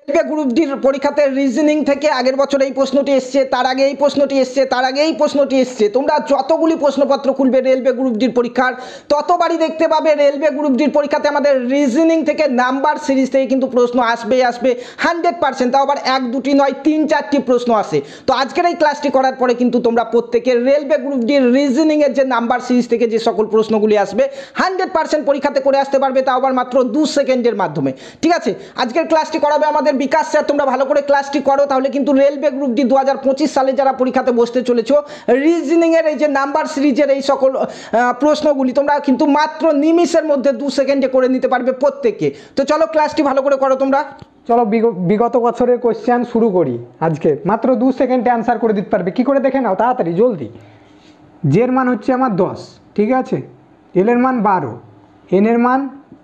Railway group ডির পরীক্ষাতে reasoning থেকে আগের বছর এই প্রশ্নটি এসছে, তার আগে এই প্রশ্নটি এসছে, তার আগে এই প্রশ্নটি এসছে। তোমরা যতগুলি প্রশ্নপত্র খুলবে রেলওয়ে গ্রুপ ডির পরীক্ষার, ততবারই দেখতে পাবে রেলওয়ে গ্রুপ ডির পরীক্ষাতে আমাদের রিজনিং থেকে নাম্বার সিরিজ থেকে কিন্তু প্রশ্ন আসবে 100%। তাও আবার এক দুটি নয়, 3-4টি প্রশ্ন আসে। তো আজকের এই ক্লাসটি করার পরে কিন্তু তোমরা প্রত্যেকের রেলওয়ে গ্রুপ ডির রিজনিংয়ের যে নাম্বার সিরিজ থেকে যে সকল প্রশ্নগুলি আসবে 100% পরীক্ষাতে করে আসতে পারবে, তাও আবার মাত্র 2 সেকেন্ডের মাধ্যমে। ঠিক আছে, আজকের ক্লাসটি করাবে আমাদের বিকাশ স্যার। তোমরা ভালো করে ক্লাসটি করো, তাহলে কিন্তু রেলওয়ে গ্রুপ ডি 2025 সালে যারা পরীক্ষাতে বসতে চলেছো, রিজনিং এর এই যে নাম্বার সিরিজের এই সকল প্রশ্নগুলি তোমরা কিন্তু মাত্র নিমিষের মধ্যে 2 সেকেন্ডে করে নিতে পারবে প্রত্যেককে। তো চলো ক্লাসটি ভালো করে করো তোমরা। চলো বিগত বছরের কোশ্চেন শুরু করি। আজকে মাত্র 2 সেকেন্ডে অ্যান্সার করে দিতে পারবে। কি করে দেখে নাও তাড়াতাড়ি জলদি। জের মান হচ্ছে আমার 10, ঠিক আছে, এল এর মান 12, এন এর মান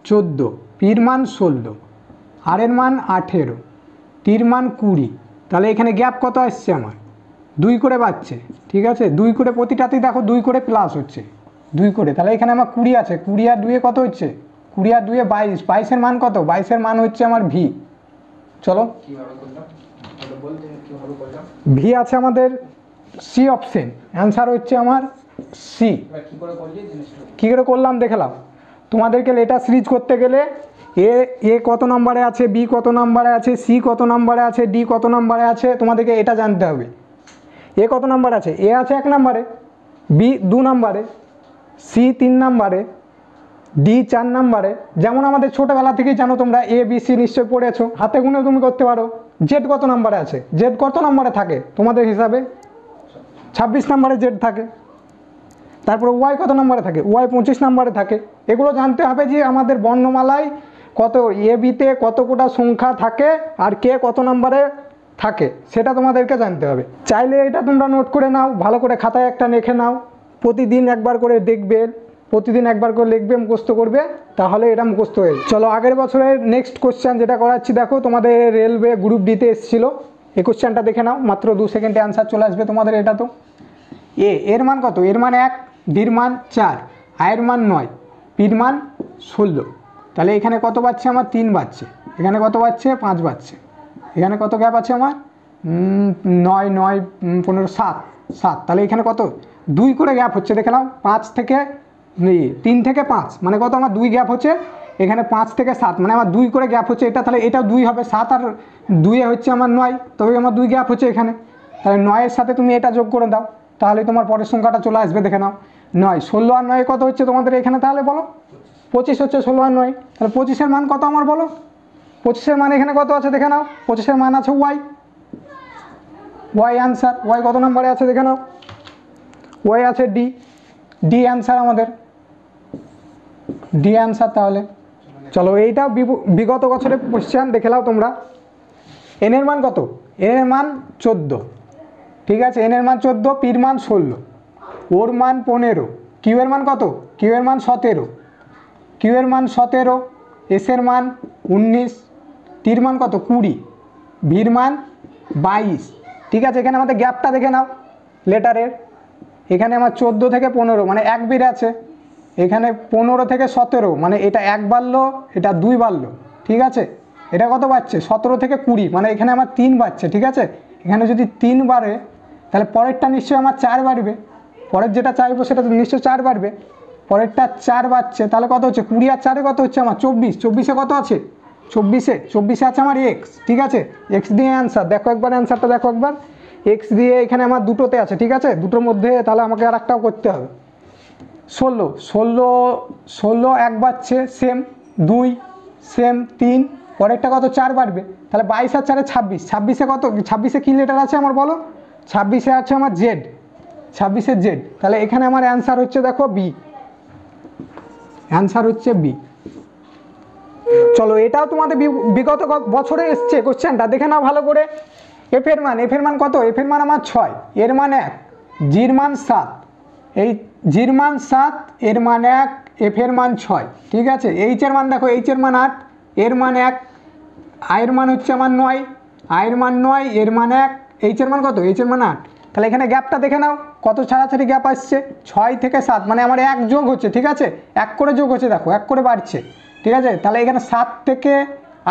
14, পির মান 16, আর এর মান 18, টির মান 20। তাহলে এখানে গ্যাপ কত আসছে আমার? 2 করে বাড়ছে, ঠিক আছে। 2 করে প্রতিটাতেই দেখো 2 করে প্লাস হচ্ছে, 2 করে। তাহলে এখানে আমার 20 আছে, 20 আর 2 কত হচ্ছে? 20 আর 2 22, 22-এর মান কত? 22-এর মান হচ্ছে আমার ভি। চলো ভি আছে আমাদের সি অপশন, অ্যান্সার হচ্ছে আমার সি। কী করে করলাম দেখলাম। তোমাদেরকে লেটার সিরিজ করতে গেলে এ কত নম্বরে আছে, বি কত নম্বরে আছে, সি কত নম্বরে আছে, ডি কত নম্বরে আছে, তোমাদেরকে এটা জানতে হবে। এ কত নম্বরে আছে? এ আছে 1 নম্বরে, বি 2 নম্বরে, সি 3 নম্বরে, ডি 4 নম্বরে। যেমন আমাদের ছোটোবেলা থেকেই জানো তোমরা, এ বি সি নিশ্চয় পড়েছো, হাতে গুনে তুমি করতে পারো। জেড কত নম্বরে আছে? জেড কত নম্বরে থাকে তোমাদের হিসাবে? 26 নম্বরে জেড থাকে। তারপরে ওয়াই কত নম্বরে থাকে? ওয়াই 25 নম্বরে থাকে। এগুলো জানতে হবে যে আমাদের বর্ণমালায় কত, এ বিতে কত কোটা সংখ্যা থাকে আর কে কত নম্বরে থাকে, সেটা তোমাদেরকে জানতে হবে। চাইলে এটা তোমরা নোট করে নাও, ভালো করে খাতায় একটা লিখে নাও, প্রতিদিন একবার করে দেখবে, প্রতিদিন একবার করে লিখবে, মুখস্থ করবে, তাহলে এটা মুখস্থ হয়ে যাবে। চলো আগের বছরের নেক্সট কোশ্চেন যেটা করাচ্ছি, দেখো তোমাদের রেলওয়ে গ্রুপ ডিতে এসেছিল, এই কোশ্চেনটা দেখে নাও। মাত্র 2 সেকেন্ডে অ্যান্সার চলে আসবে তোমাদের। এটা তো এর মান কত? এর মান 1, ডির মান 4, আয়ের মান 9, পির মান 16। তাহলে এখানে কত বাজছে আমার? 3 বাজছে। এখানে কত বাজছে? 5 বাজছে। এখানে কত গ্যাপ আছে আমার? 9, 9, 15, 7। তাহলে এখানে কত? 2 করে গ্যাপ হচ্ছে, দেখে নাও। 5 থেকে 3 থেকে 5 মানে কত আমার? 2 গ্যাপ হচ্ছে। এখানে 5 থেকে 7 মানে আমার 2 করে গ্যাপ হচ্ছে। এটা তাহলে এটাও 2 হবে, 7 আর 2 হচ্ছে আমার 9, তবে আমার 2 গ্যাপ হচ্ছে এখানে। তাহলে 9-এর সাথে তুমি এটা যোগ করে দাও, তাহলে তোমার পরের সংখ্যাটা চলে আসবে। দেখে নাও 9, 16 আর 9 কত হচ্ছে তোমাদের এখানে? তাহলে বলো 25 হচ্ছে। 16 আর 9, তাহলে 25-এর মান কত আমার বলো? 25-এর মান এখানে কত আছে দেখে নাও। 25-এর মান আছে ওয়াই। Y answer. ওয়াই কত নম্বরে আছে দেখে নাও। ওয়াই আছে ডি। ডি অ্যান্সার আমাদের, ডি অ্যান্সার। তাহলে চলো এইটাও বিগত বছরের কোশ্চেন দেখে নাও তোমরা। এন এর মান কত? এন এর মান 14, ঠিক আছে। এন এর মান 14, পির মান 16, ওর মান 15, কিউ এর মান কত? কিউ এর মান 17, কিউ এর মান 17, এস এর মান 19, টির মান কত? 20, ভির মান 22। ঠিক আছে, এখানে আমাদের গ্যাপটা দেখে নাও লেটারের। এখানে আমার 14 থেকে 15 মানে 1 বেড়ে আছে। এখানে 15 থেকে 17 মানে এটা 1 বাড়লো, এটা 2 বাড়লো, ঠিক আছে। এটা কত বাড়ছে? 17 থেকে 20 মানে এখানে আমার 3 বাড়ছে, ঠিক আছে। এখানে যদি 3 বাড়ে তাহলে পরেরটা নিশ্চয়ই আমার 4 বাড়বে। পরের যেটা চাইবো সেটা তো নিশ্চয়ই 4 বাড়বে। পরেরটা 4 বাড়ছে, তাহলে কত হচ্ছে? 20 আর 4-এ কত হচ্ছে আমার? 24। 24-এ কত আছে? 24-এ আছে আমার এক্স, ঠিক আছে। এক্স দিয়ে অ্যান্সার দেখো একবার, অ্যান্সারটা দেখো একবার। এক্স দিয়ে এখানে আমার দুটোতে আছে, ঠিক আছে, দুটোর মধ্যে। তাহলে আমাকে আর একটাও করতে হবে। 16 1 বাড়ছে, সেম 2, সেম 3, পরেরটা কত? 4 বাড়বে। তাহলে 22 আর 4-এ 26। 26-এ কত? 26-এ কী লেটার আছে আমার বলো? 26-এ আছে আমার জেড। 26-এ জেড। তাহলে এখানে আমার অ্যান্সার হচ্ছে দেখো বি, অ্যান্সার হচ্ছে বি। চলো এটাও তোমাদের বিগত বছরে এসছে কোশ্চেনটা, দেখে নাও ভালো করে। এফ এর মান কত? এফ এর মান আমার 6, এর মান 1, জির মান 7, এই জির মান 7, এর মান 1, এফ এর মান 6, ঠিক আছে। এইচ এর মান দেখো, এইচ এর মান 8, এর মান 1, আয়ের মান হচ্ছে আমার 9, আয়ের মান 9, এর মান 1, এইচ এর মান কত? এইচ এর মান 8। তাহলে এখানে গ্যাপটা দেখে নাও, কত ছাড়াছাড়ি গ্যাপ আসছে? 6 থেকে 7 মানে আমার 1 যোগ হচ্ছে, ঠিক আছে। 1 করে যোগ হচ্ছে, দেখো 1 করে বাড়ছে, ঠিক আছে। তাহলে এখানে 7 থেকে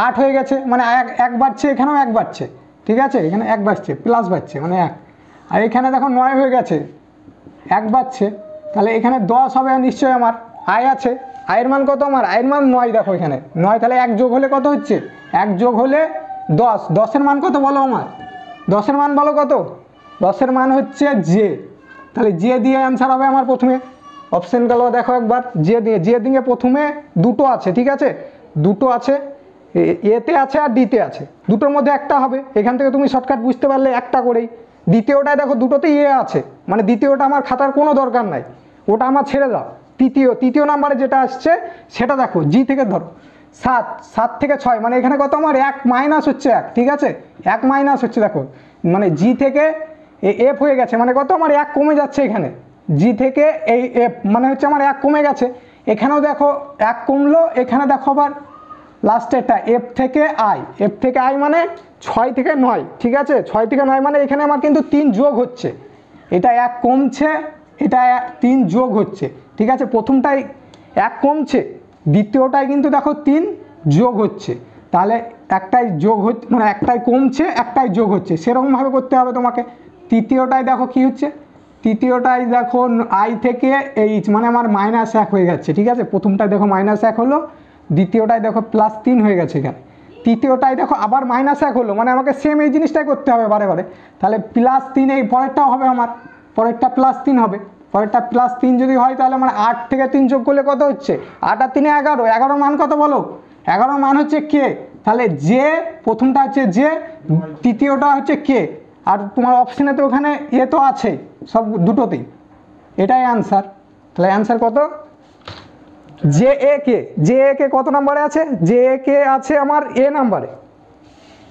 8 হয়ে গেছে, মানে এক বাড়ছে, এখানেও এক বাড়ছে, ঠিক আছে, এখানে এক বাড়ছে, প্লাস বাড়ছে মানে 1। আর এখানে দেখো 9 হয়ে গেছে, এক বাড়ছে, তাহলে এখানে 10 হবে নিশ্চয়ই। আমার আয় আছে, আয়ের মান কত? আমার আয়ের মান 9, দেখো এখানে 9, তাহলে 1 যোগ হলে কত হচ্ছে? 1 যোগ হলে 10। 10-এর মান কত বলো আমার? 10-এর মান বলো কত? 10-এর মান হচ্ছে জে। তাহলে জে দিয়ে অ্যান্সার হবে আমার প্রথমে। অপশানগুলো দেখো একবার, জে দিয়ে প্রথমে দুটো আছে, ঠিক আছে, দুটো আছে, এতে আছে আর ডিতে আছে, দুটোর মধ্যে একটা হবে। এখান থেকে তুমি শর্টকাট বুঝতে পারলে একটা করেই। দ্বিতীয়টায় দেখো দুটোতেই আছে, মানে দ্বিতীয়টা আমার খাতার কোনো দরকার নাই, ওটা আমার ছেড়ে দাও। তৃতীয় নাম্বারে যেটা আসছে সেটা দেখো, জি থেকে ধরো 7 থেকে 6, মানে এখানে কত আমার 1 মাইনাস হচ্ছে 1, ঠিক আছে, 1 মাইনাস হচ্ছে, দেখো মানে জি থেকে এফ হয়ে গেছে, মানে কত আমার 1 কমে যাচ্ছে এখানে, জি থেকে এই এফ মানে হচ্ছে আমার 1 কমে গেছে। এখানেও দেখো 1 কমলো, এখানে দেখো আবার লাস্টেরটা এফ থেকে আই মানে 6 থেকে 9, ঠিক আছে, 6 থেকে 9 মানে এখানে আমার কিন্তু 3 যোগ হচ্ছে, এটা 1 কমছে, এটা 3 যোগ হচ্ছে, ঠিক আছে, প্রথমটাই 1 কমছে, দ্বিতীয়টাই কিন্তু দেখো 3 যোগ হচ্ছে, তাহলে একটাই যোগ হচ্ছে, মানে একটাই কমছে একটাই যোগ হচ্ছে, সেরকমভাবে করতে হবে তোমাকে। তৃতীয়টাই দেখো কি হচ্ছে, তৃতীয়টাই দেখো আই থেকে এইচ মানে আমার -1 হয়ে যাচ্ছে, ঠিক আছে, প্রথমটাই দেখো -1 হলো, দ্বিতীয়টাই দেখো +3 হয়ে গেছে এখানে, তৃতীয়টাই দেখো আবার -1 হলো, মানে আমাকে সেম এই জিনিসটাই করতে হবে বারে বারে। তাহলে +3, এই পরেরটাও হবে আমার, পরেরটা +3 হবে, পরেরটা +3 যদি হয় তাহলে আমার 8 থেকে 3 যোগ করলে কত হচ্ছে? 8 আর 3 11, 11 মান কত বলো? 11 মান হচ্ছে কে, তাহলে যে প্রথমটা হচ্ছে যে, তৃতীয়টা হচ্ছে কে, আর তোমার অপশানে তো ওখানে এ তো আছে সব দুটোতেই, এটাই অ্যান্সার। তাহলে অ্যান্সার কত? জে এ কে কত নাম্বারে আছে? জে এ কে আছে আমার এ নাম্বারে,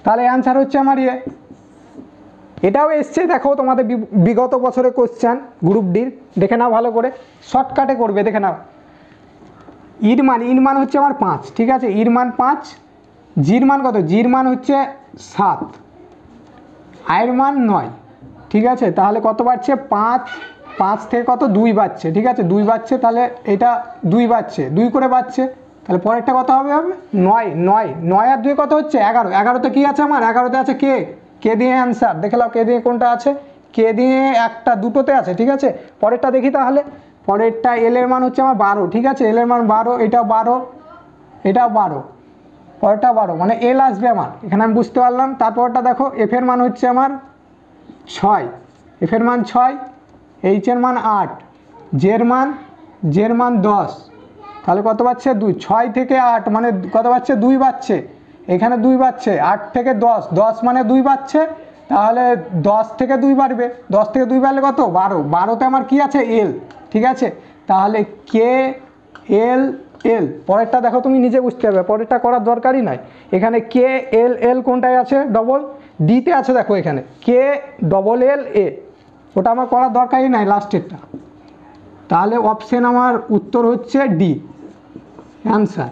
তাহলে অ্যান্সার হচ্ছে আমার এ। এটাও এসছে দেখো তোমাদের বিগত বছরের কোশ্চেন গ্রুপ ডির, দেখে নাও ভালো করে, শর্টকাটে করবে, দেখে নাও। ইর মান হচ্ছে আমার 5, ঠিক আছে, ইর মান 5, জির মান কত? জির মান হচ্ছে 7, আয়ের মান 9, ঠিক আছে, তাহলে কত বাড়ছে? 5 থেকে কত? 2 বাড়ছে, ঠিক আছে, 2 বাড়ছে, তাহলে এটা 2 বাড়ছে, 2 করে বাড়ছে, তাহলে পরেরটা কত হবে? 9 আর 2 কত হচ্ছে? 11, 11তে কি আছে আমার? 11তে আছে কে দিয়ে অ্যান্সার, দেখে নাও কে দিয়ে কোনটা আছে, কে দিয়ে একটা দুটোতে আছে, ঠিক আছে। পরেরটা দেখি তাহলে, পরেরটা এল এর মান হচ্ছে আমার 12, ঠিক আছে, এল এর মান 12, এটাও 12, এটাও 12, পরেরটা 12, মানে এল আসবে আমার, এখানে আমি বুঝতে পারলাম। তারপরটা দেখো, এফ এর মান হচ্ছে আমার 6, এফ এর মান 6, এইচ এর মান 8, জের মান 10, তাহলে কত বাড়ছে? 2, 6 থেকে 8 মানে কত বাড়ছে? 2 বাড়ছে, এখানে 2 বাড়ছে, 8 থেকে 10 মানে 2 বাড়ছে, তাহলে 10 থেকে 2 বাড়বে, 10 থেকে 2 বাড়লে কত? 12, 12তে আমার কি আছে? এল, ঠিক আছে, তাহলে কে এল। পরেরটা দেখো তুমি নিজে বুঝতে পারবে, পরেরটা করার দরকারই নাই, এখানে কে এল কোনটায় আছে? ডবল ডিতে আছে, দেখো এখানে কে ডবল এল এ, ওটা আমার করার দরকারই নাই লাস্টেরটা। তাহলে অপশন আমার উত্তর হচ্ছে ডি অ্যান্সার।